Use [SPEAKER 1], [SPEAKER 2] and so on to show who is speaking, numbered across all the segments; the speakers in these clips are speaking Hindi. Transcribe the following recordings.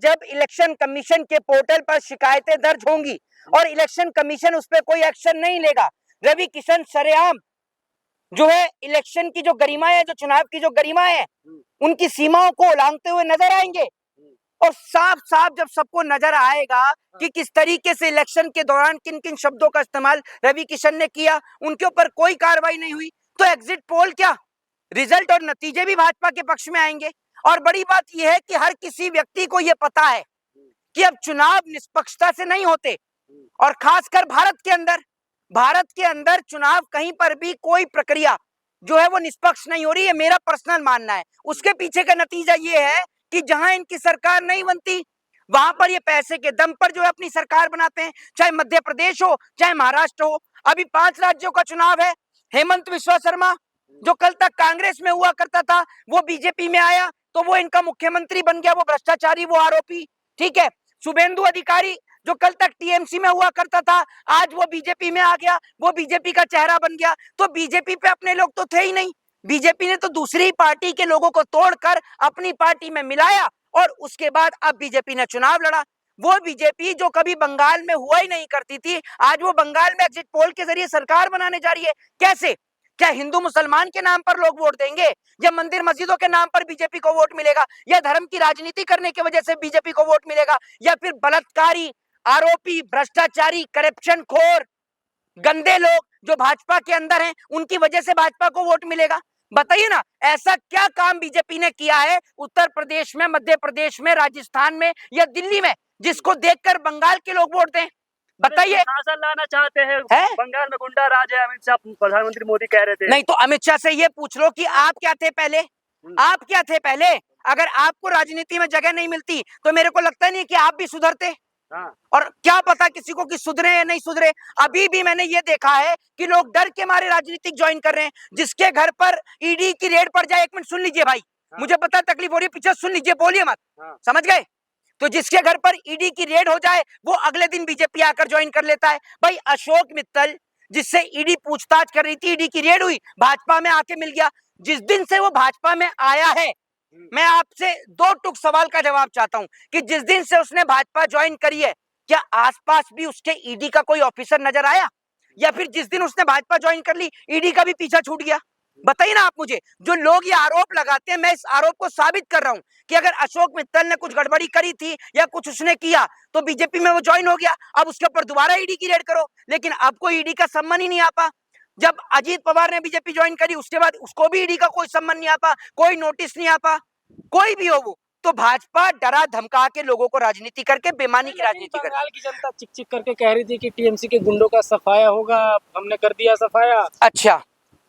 [SPEAKER 1] जब इलेक्शन कमीशन के पोर्टल पर शिकायतें दर्ज होंगी और इलेक्शन कमीशन उस पर कोई एक्शन नहीं लेगा, रवि किशन सरेआम जो है इलेक्शन की जो गरिमा है, जो चुनाव की जो गरिमा है, उनकी सीमाओं को उल्लंघते हुए नजर आएंगे। और साफ साफ जब सबको नजर आएगा कि किस तरीके से इलेक्शन के दौरान किन किन शब्दों का इस्तेमाल रवि किशन ने किया, उनके ऊपर कोई कार्रवाई नहीं हुई, तो एग्जिट पोल क्या, रिजल्ट और नतीजे भी भाजपा के पक्ष में आएंगे। और बड़ी बात यह है कि हर किसी व्यक्ति को यह पता है कि अब चुनाव निष्पक्षता से नहीं होते, और खासकर भारत के अंदर चुनाव कहीं पर भी कोई प्रक्रिया जो है वो निष्पक्ष नहीं हो रही है, मेरा पर्सनल मानना है। उसके पीछे का नतीजा ये है कि जहां इनकी सरकार नहीं बनती वहां पर ये पैसे के दम पर जो है अपनी सरकार बनाते हैं, चाहे मध्य प्रदेश हो चाहे महाराष्ट्र हो। अभी 5 राज्यों का चुनाव है। हेमंत विश्वा शर्मा जो कल तक कांग्रेस में हुआ करता था वो बीजेपी में आया तो वो इनका मुख्यमंत्री बन गया, वो भ्रष्टाचारी, वो आरोपी, ठीक है। शुभेंदु अधिकारी जो कल तक टीएमसी में हुआ करता था आज वो बीजेपी में आ गया, वो बीजेपी का चेहरा बन गया। तो बीजेपी पे अपने लोग तो थे ही नहीं, बीजेपी ने तो दूसरी पार्टी के लोगों को तोड़कर अपनी पार्टी में मिलाया और उसके बाद अब बीजेपी ने चुनाव लड़ा। वो बीजेपी जो कभी बंगाल में हुआ ही नहीं करती थी, आज वो बंगाल में एग्जिट पोल के जरिए सरकार बनाने जा रही है। कैसे? क्या हिंदू मुसलमान के नाम पर लोग वोट देंगे, या मंदिर मस्जिदों के नाम पर बीजेपी को वोट मिलेगा, या धर्म की राजनीति करने की वजह से बीजेपी को वोट मिलेगा, या फिर बलात्कारी, आरोपी, भ्रष्टाचारी, करप्शन खोर, गंदे लोग जो भाजपा के अंदर हैं उनकी वजह से भाजपा को वोट मिलेगा? बताइए ना, ऐसा क्या काम बीजेपी ने किया है उत्तर प्रदेश में, मध्य प्रदेश में, राजस्थान में या दिल्ली में जिसको देखकर बंगाल के लोग वोट दें? बताइए।
[SPEAKER 2] शासन लाना चाहते हैं बंगाल में, गुंडा राज है, अमित शाह प्रधानमंत्री मोदी कह रहे थे।
[SPEAKER 1] नहीं तो अमित शाह से ये पूछ लो कि आप क्या थे पहले, आप क्या थे पहले? अगर आपको राजनीति में जगह नहीं मिलती तो मेरे को लगता नहीं कि आप भी सुधरते। और क्या पता किसी को कि सुधरे या नहीं सुधरे। अभी भी मैंने ये देखा है कि लोग डर के मारे राजनीतिक ज्वाइन कर रहे हैं। जिसके घर पर ईडी की रेड पड़ जाए, एक मिनट सुन लीजिए भाई, मुझे पता तकलीफ हो रही है, पीछे सुन लीजिए, बोलिए मत, समझ गए? तो जिसके घर पर ईडी की रेड हो जाए वो अगले दिन बीजेपी आकर ज्वाइन कर लेता है। भाई अशोक मित्तल जिससे ईडी पूछताछ कर रही थी, ईडी की रेड हुई, भाजपा में आके मिल गया। जिस दिन से वो भाजपा में आया है, मैं आपसे 2 टुक सवाल का जवाब चाहता हूं कि जिस दिन से उसने भाजपा ज्वाइन करी है क्या आसपास भी उसके ईडी का कोई ऑफिसर नजर आया, या फिर जिस दिन उसने भाजपा ज्वाइन कर ली ईडी का भी पीछा छूट गया? बताइए ना आप मुझे। जो लोग ये आरोप लगाते हैं, मैं इस आरोप को साबित कर रहा हूं कि अगर अशोक मित्तल ने कुछ गड़बड़ी करी थी या कुछ उसने किया तो बीजेपी में वो ज्वाइन हो गया, अब उसके ऊपर दोबारा ईडी की रेड करो। लेकिन अब कोई ईडी का सम्मान ही नहीं आपा। जब अजीत पवार ने बीजेपी ज्वाइन करी उसके बाद उसको भी ईडी का कोई सम्मान नहीं आपा, कोई नोटिस नहीं आपा, कोई भी हो वो। तो भाजपा डरा धमका के लोगों को राजनीति करके बेईमानी की राजनीति कर।
[SPEAKER 2] बंगाल की जनता चिक चिक करके कह रही थी कि टीएमसी के गुंडों का सफाया होगा, हमने कर दिया सफाया।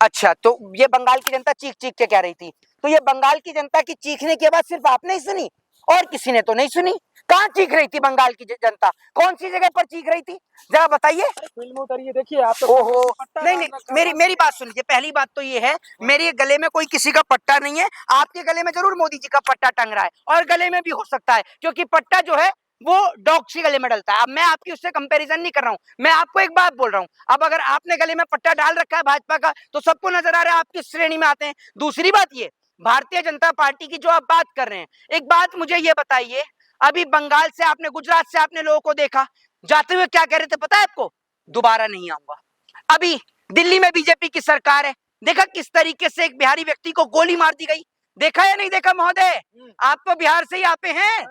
[SPEAKER 1] अच्छा, तो ये बंगाल की जनता चीख चीख के कह रही थी, तो ये बंगाल की जनता की चीखने की आवाज सिर्फ आपने ही सुनी और किसी ने तो नहीं सुनी? कहाँ चीख रही थी बंगाल की जनता, कौन सी जगह पर चीख रही थी, जरा बताइए।
[SPEAKER 2] फिल्म उतारिए, देखिए आप तो।
[SPEAKER 1] ओहो, नहीं, मेरी बात सुन लीजिए। पहली बात तो ये है, मेरे गले में कोई किसी का पट्टा नहीं है। आपके गले में जरूर मोदी जी का पट्टा टंग रहा है, और गले में भी हो सकता है, क्योंकि पट्टा जो है वो डॉग के गले में डलता है। अब मैं आपकी उससे कंपैरिजन नहीं कर रहा हूं, मैं आपको एक बात बोल रहा हूं। अब अगर आपने गले में पट्टा डाल रखा है भाजपा का तो सबको नजर आ रहा है आप किस श्रेणी में आते हैं। दूसरी बात ये, भारतीय जनता पार्टी की जो आप बात कर रहे हैं, एक बात मुझे ये बताइए, अभी बंगाल से आपने, गुजरात से आपने लोगों को देखा जाते हुए, क्या कह रहे थे पता है आपको? दोबारा नहीं आऊंगा। अभी दिल्ली में बीजेपी की सरकार है, देखा किस तरीके से एक बिहारी व्यक्ति को गोली मार दी गई? देखा या नहीं देखा महोदय? आप तो बिहार से ही आते हैं,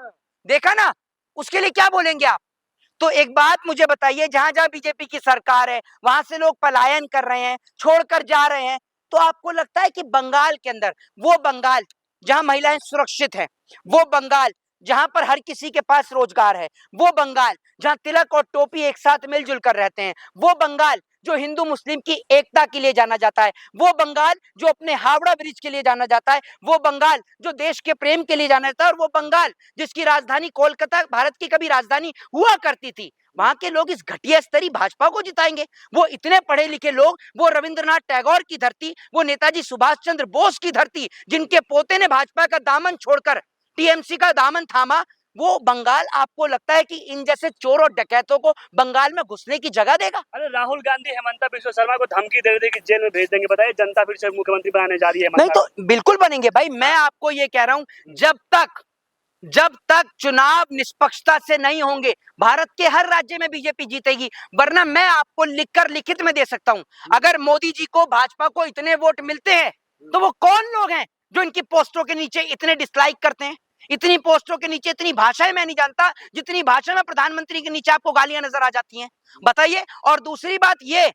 [SPEAKER 1] देखा ना? उसके लिए क्या बोलेंगे आप? तो एक बात मुझे बताइए, जहां जहां बीजेपी की सरकार है वहां से लोग पलायन कर रहे हैं, छोड़कर जा रहे हैं, तो आपको लगता है कि बंगाल के अंदर, वो बंगाल जहां महिलाएं सुरक्षित हैं, वो बंगाल जहां पर हर किसी के पास रोजगार है, वो बंगाल जहां तिलक और टोपी एक साथ मिलजुल कर रहते हैं, वो बंगाल जो हिंदू मुस्लिम की एकता के लिए जाना जाता है, वो बंगाल जो अपने हावड़ा ब्रिज के लिए जाना जाता है, वो बंगाल जो देश के प्रेम के लिए जाना जाता है, और वो बंगाल जिसकी राजधानी कोलकाता भारत की कभी राजधानी हुआ करती थी, वहां के लोग इस घटिया स्तरी भाजपा को जिताएंगे? वो इतने पढ़े लिखे लोग, वो रविंद्रनाथ टैगोर की धरती, वो नेताजी सुभाष चंद्र बोस की धरती, जिनके पोते ने भाजपा का दामन छोड़कर टीएमसी का दामन थामा, वो बंगाल आपको लगता है कि इन जैसे चोर और डकैतों को बंगाल में घुसने की जगह देगा?
[SPEAKER 2] अरे राहुल गांधी हेमंता बिश्व शर्मा को धमकी दे रहे थे कि जेल में भेज देंगे, बताइए जनता फिर से मुख्यमंत्री बनाने जा रही है।
[SPEAKER 1] नहीं तो बिल्कुल बनेंगे भाई, मैं आपको ये कह रहा हूं, जब तक जब तक चुनाव निष्पक्षता से नहीं होंगे भारत के हर राज्य में बीजेपी जीतेगी। वरना मैं आपको लिखकर लिखित में दे सकता हूं, अगर मोदी जी को, भाजपा को इतने वोट मिलते हैं तो वो कौन लोग हैं जो इनकी पोस्टों के नीचे इतने डिसलाइक करते हैं? इतनी पोस्टों के नीचे इतनी भाषाएं मैं नहीं जानता जितनी भाषा में प्रधानमंत्री के नीचे आपको गालियां नजर आ जाती हैं, बताइए। और दूसरी बात ये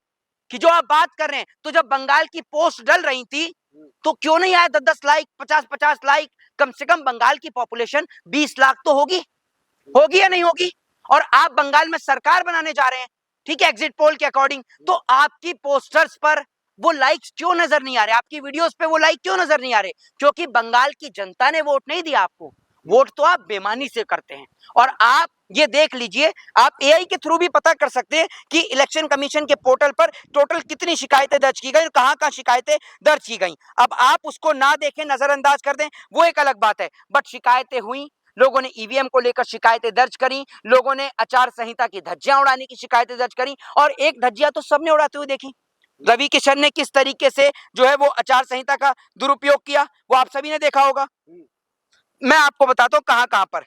[SPEAKER 1] कि जो आप बात कर रहे हैं, तो जब बंगाल की पोस्ट डल रही थी तो क्यों नहीं आया 10-10 लाइक, 50-50 लाइक? कम से कम बंगाल की पॉपुलेशन 20 लाख तो होगी, होगी या नहीं होगी? और आप बंगाल में सरकार बनाने जा रहे हैं, ठीक है, एग्जिट पोल के अकॉर्डिंग, तो आपकी पोस्टर्स पर वो लाइक्स क्यों नजर नहीं आ रहे? आपकी वीडियोस पे वो लाइक क्यों नजर नहीं आ रहे? क्योंकि बंगाल की जनता ने वोट नहीं दिया आपको, वोट तो आप बेईमानी से करते हैं। और आप ये देख लीजिए, आप एआई के थ्रू भी पता कर सकते हैं कि इलेक्शन कमीशन के पोर्टल पर टोटल कितनी शिकायतें दर्ज की गई और कहां-कहां शिकायतें दर्ज की गई। अब आप उसको ना देखें, नजरअंदाज कर दें, वो एक अलग बात है, बट शिकायतें हुई, लोगों ने ईवीएम को लेकर शिकायतें दर्ज करी, लोगों ने आचार संहिता की धज्जियां उड़ाने की शिकायतें दर्ज करी, और एक धज्जियां तो सबने उड़ाते हुए देखी। रवि किशन ने किस तरीके से जो है वो आचार संहिता का दुरुपयोग किया, वो आप सभी ने देखा होगा। मैं आपको बताता हूं कहां-कहां पर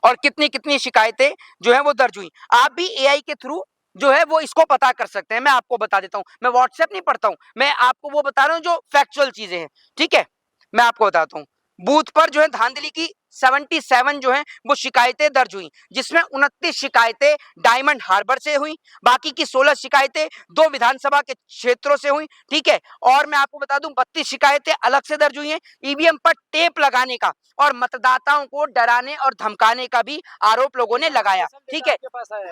[SPEAKER 1] और कितनी-कितनी शिकायतें जो है वो दर्ज हुई। आप भी एआई के थ्रू जो है वो इसको पता कर सकते हैं। मैं आपको बता देता हूं, मैं व्हाट्सएप नहीं पढ़ता हूं, मैं आपको वो बता रहा हूं जो फैक्चुअल चीजें हैं, ठीक है। मैं आपको बताता हूं, बूथ पर जो है धांधली की 77 जो है वो शिकायतें दर्ज हुई, जिसमें 29 शिकायतें डायमंड हार्बर से हुई, बाकी की 16 शिकायतें 2 विधानसभा के क्षेत्रों से हुई, ठीक है। और मैं आपको बता दूं 32 शिकायतें अलग से दर्ज हुई हैं ईवीएम पर टेप लगाने का और मतदाताओं को डराने और धमकाने का भी आरोप लोगों ने लगाया, ठीक है।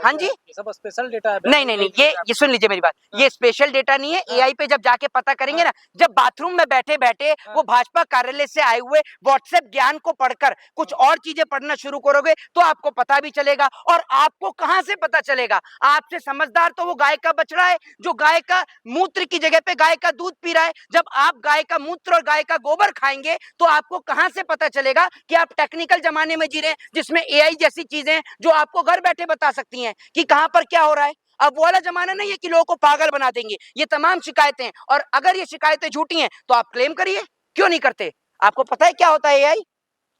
[SPEAKER 1] हाँ जी,
[SPEAKER 2] सब स्पेशल डेटा है?
[SPEAKER 1] नहीं, ये सुन लीजिए मेरी बात, ये स्पेशल डेटा नहीं है। एआई पे जब जाके पता करेंगे ना, जब बाथरूम में बैठे-बैठे वो भाजपा कार्यालय से आए हुए व्हाट्सएप ज्ञान को पढ़कर कुछ और चीजें पढ़ना शुरू करोगे तो आपको पता भी चलेगा। और आपको कहां से पता चलेगा? आपसे समझदार तो वो गाय का बछड़ा है जो गाय का मूत्र की जगह पे गाय का दूध पी रहा है। जब आप गाय का मूत्र और गाय का गोबर खाएंगे तो आपको कहां से पता चलेगा कि आप टेक्निकल जमाने में जी रहे हैं, जिसमें एआई जैसी चीजें जो आपको घर बैठे बता सकती हैं कि कहां पर क्या हो रहा है। अब वो वाला जमाना नहीं है कि लोगों को पागल बना देंगे। ये तमाम शिकायतें, और अगर ये शिकायतें झूठी हैं तो आप क्लेम करिए, क्यों नहीं करते? आपको पता है क्या होता है एआई?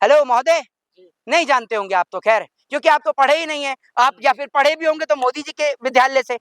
[SPEAKER 1] हेलो महोदय, नहीं जानते होंगे आप तो, खैर, क्योंकि आप तो पढ़े ही नहीं है, आप या फिर पढ़े भी होंगे तो मोदी जी के विद्यालय से।